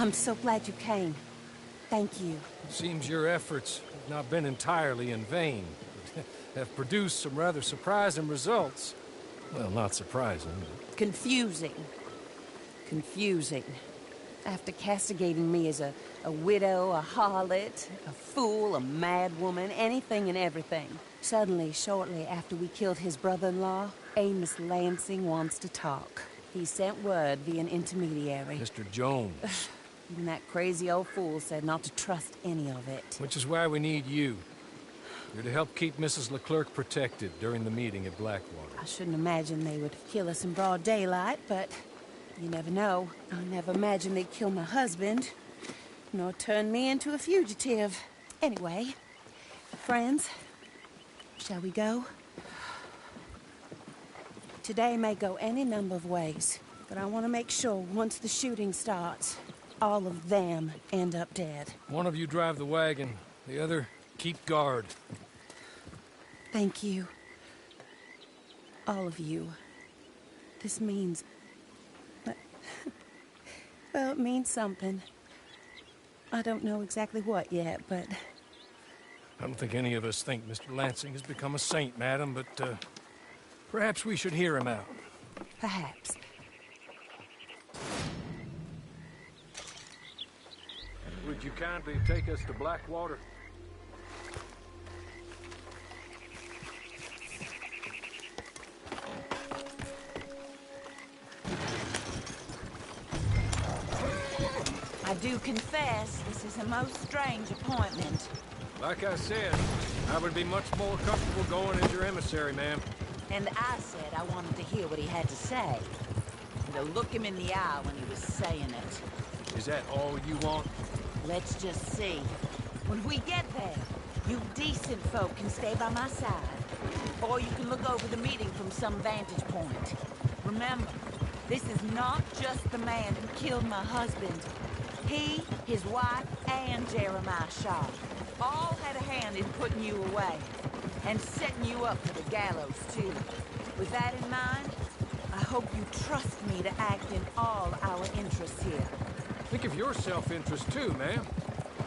I'm so glad you came. Thank you. It seems your efforts have not been entirely in vain, but have produced some rather surprising results. Well, not surprising, but... Confusing. Confusing. After castigating me as a widow, a harlot, a fool, a mad woman, anything and everything. Suddenly, shortly after we killed his brother-in-law, Amos Lansing wants to talk. He sent word via an intermediary. Mr. Jones. Even that crazy old fool said not to trust any of it. Which is why we need you. You're to help keep Mrs. Leclerc protected during the meeting at Blackwater. I shouldn't imagine they would kill us in broad daylight, but you never know. I never imagined they'd kill my husband, nor turn me into a fugitive. Anyway, friends, shall we go? Today may go any number of ways, but I want to make sure once the shooting starts, all of them end up dead. One of you drive the wagon, the other keep guard. Thank you. All of you. This means... well, it means something. I don't know exactly what yet, but... I don't think any of us think Mr. Lansing has become a saint, madam, but perhaps we should hear him out. Perhaps. Would you kindly take us to Blackwater? I do confess, this is a most strange appointment. Like I said, I would be much more comfortable going as your emissary, ma'am. And I said I wanted to hear what he had to say. And to look him in the eye when he was saying it. Is that all you want? Let's just see. When we get there, you decent folk can stay by my side. Or you can look over the meeting from some vantage point. Remember, this is not just the man who killed my husband. He, his wife, and Jeremiah Shaw all had a hand in putting you away. And setting you up for the gallows, too. With that in mind, I hope you trust me to act in all our interests here. Think of your self-interest, too, ma'am.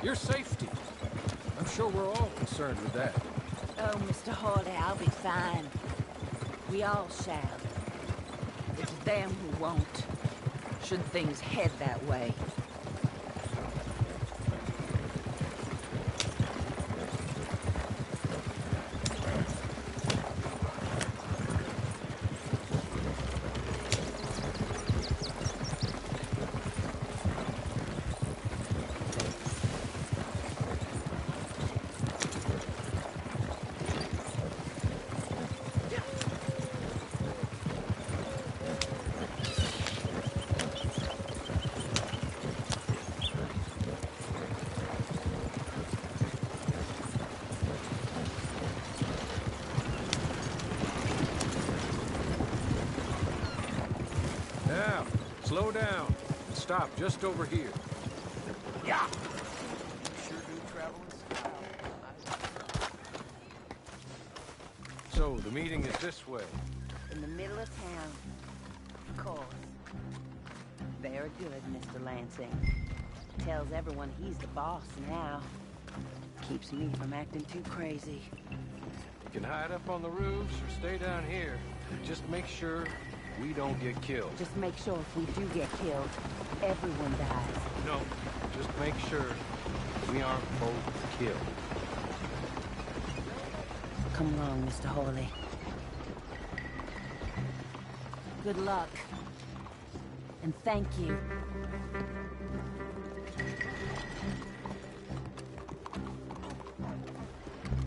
Your safety. I'm sure we're all concerned with that. Oh, Mr. Hawley, I'll be fine. We all shall. It's them who won't, should things head that way. Now, slow down. Stop just over here. Yeah. So, the meeting is this way. In the middle of town. Of course. Very good, Mr. Lansing. Tells everyone he's the boss now. Keeps me from acting too crazy. You can hide up on the roofs or stay down here. Just make sure we don't get killed. Just make sure if we do get killed, everyone dies. No, just make sure we aren't both killed. Come along, Mr. Hawley. Good luck. And thank you.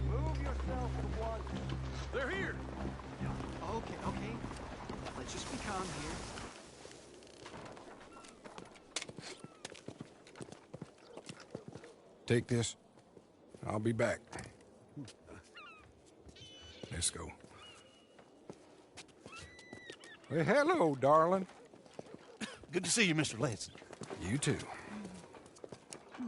Move yourself to one. They're here! Okay, okay. Let's just be calm here. Take this. I'll be back. Let's go. Well, hello, darling. Good to see you, Mr. Lansing. You too.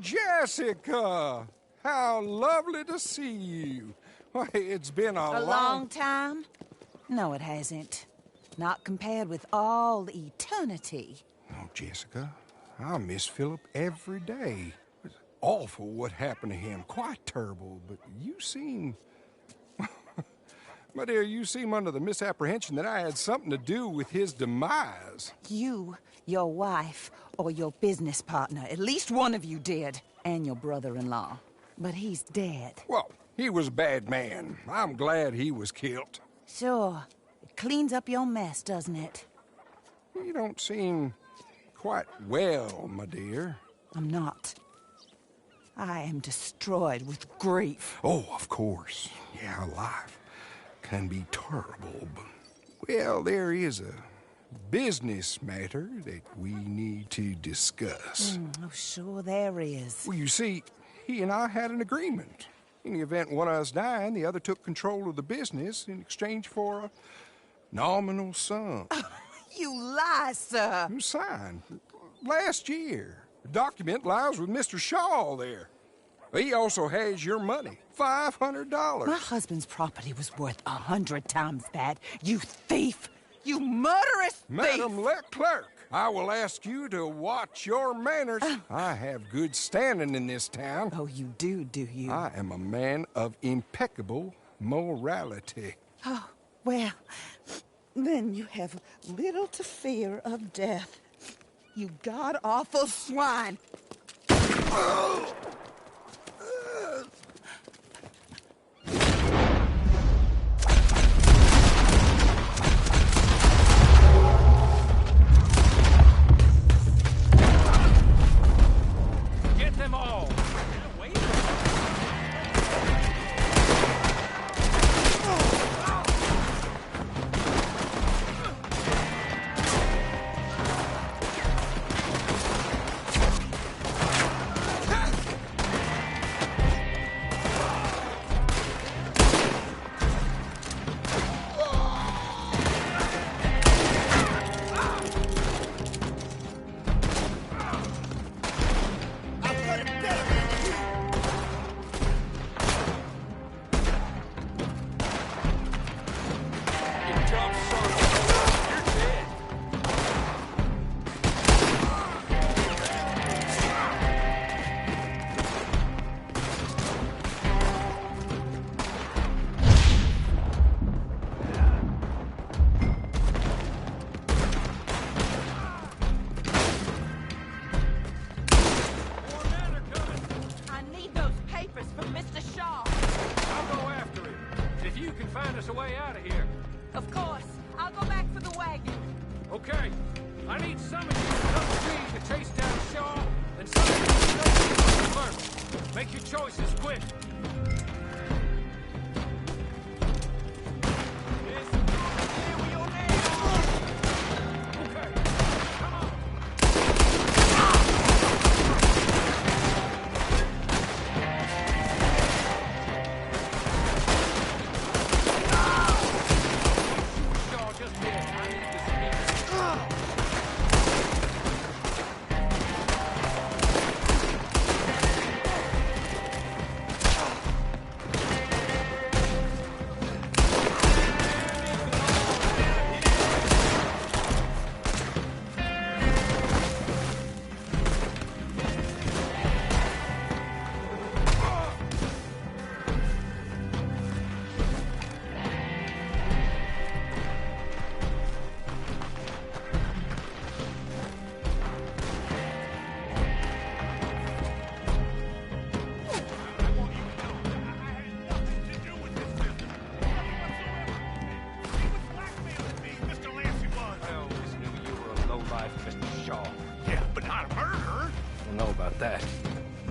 Jessica! How lovely to see you. Why, it's been a long time? No, it hasn't. Not compared with all eternity. Oh, Jessica, I miss Philip every day. It's awful what happened to him. Quite terrible, but you seem... My dear, you seem under the misapprehension that I had something to do with his demise. You, your wife, or your business partner. At least one of you did. And your brother-in-law. But he's dead. Well, he was a bad man. I'm glad he was killed. Sure. It cleans up your mess, doesn't it? You don't seem quite well, my dear. I'm not. I am destroyed with grief. Oh, of course. Yeah, life can be terrible, but... Well, there is a business matter that we need to discuss. Oh, sure there is. Well, you see, he and I had an agreement. In the event one of us died, the other took control of the business in exchange for a nominal sum. You lie, sir. Who signed? Last year. The document lies with Mr. Shaw there. He also has your money, $500. My husband's property was worth 100 times that. You thief! You murderous thief! Madam Leclerc, I will ask you to watch your manners. I have good standing in this town. Oh, you do you? I am a man of impeccable morality. Oh, well, then you have little to fear of death. You god-awful swine! Get them all! Find us a way out of here. Of course. I'll go back for the wagon. Okay. I need some of you to come with me to chase down Shaw, and some of you to go first. Make your choices quick.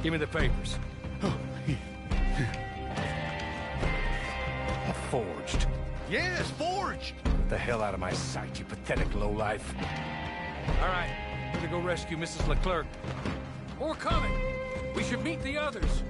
Give me the papers. Forged. Yes, forged. Get the hell out of my sight, you pathetic lowlife. All right, I'm gonna go rescue Mrs. Leclerc. We're coming. We should meet the others.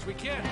we can be.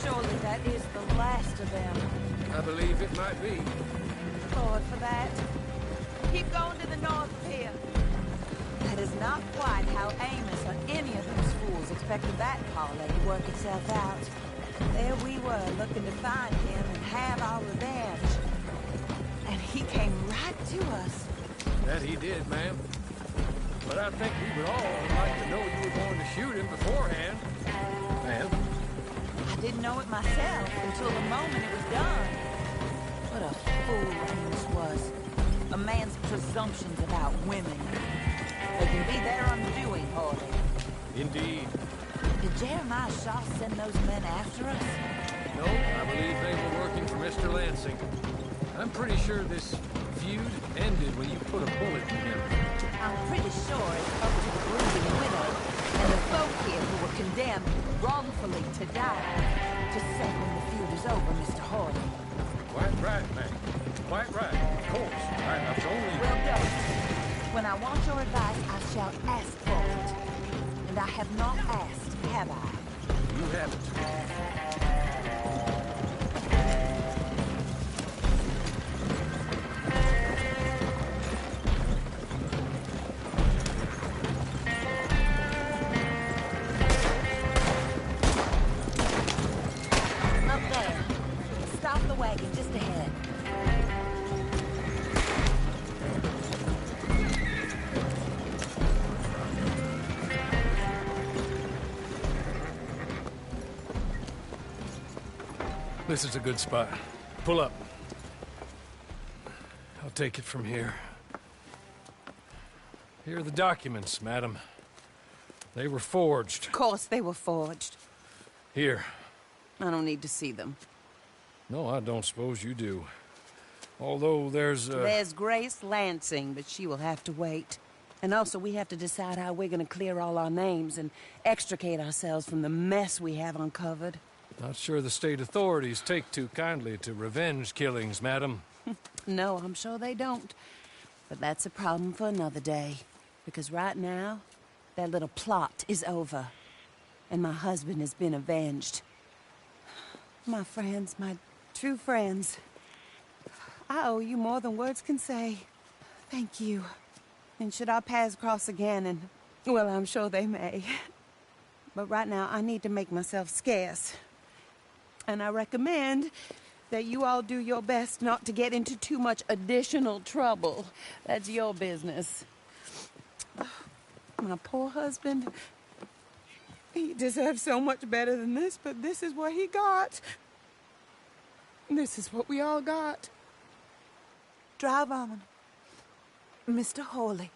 Surely that is the last of them. I believe it might be. Lord for that. Keep going to the north of here. That is not quite how Amos or any of those fools expected that parlay to work itself out. There we were, looking to find him and have our revenge. And he came right to us. That he did, ma'am. But I think we would all like to know you were going to shoot him beforehand. Ma'am? I didn't know it myself until the moment it was done. What a fool Amos was. A man's presumptions about women. They can be their undoing, Harley. Indeed. Did Jeremiah Shaw send those men after us? No, I believe they were working for Mr. Lansing. I'm pretty sure this feud ended when you put a bullet in him. I'm pretty sure it's up to the brooding widow and the folk here who were condemned wrongfully to die to say when the feud is over, Mr. Harley. Quite right, ma'am. Quite right. Of course. I was only... Well done. When I want your advice, I shall ask for it. And I have not asked, have I? You haven't. Up there. Stop the wagon just ahead. This is a good spot. Pull up. I'll take it from here. Here are the documents, madam. They were forged. Of course they were forged. Here. I don't need to see them. No, I don't suppose you do. Although there's There's Grace Lansing, but she will have to wait. And also, we have to decide how we're gonna clear all our names and extricate ourselves from the mess we have uncovered. Not sure the state authorities take too kindly to revenge killings, madam. No, I'm sure they don't. But that's a problem for another day. Because right now, that little plot is over. And my husband has been avenged. My friends, my true friends. I owe you more than words can say. Thank you. And should our paths cross again, and, well, I'm sure they may. But right now, I need to make myself scarce. And I recommend that you all do your best not to get into too much additional trouble. That's your business. My poor husband, he deserves so much better than this, but this is what he got. This is what we all got. Drive on, Mr. Hawley.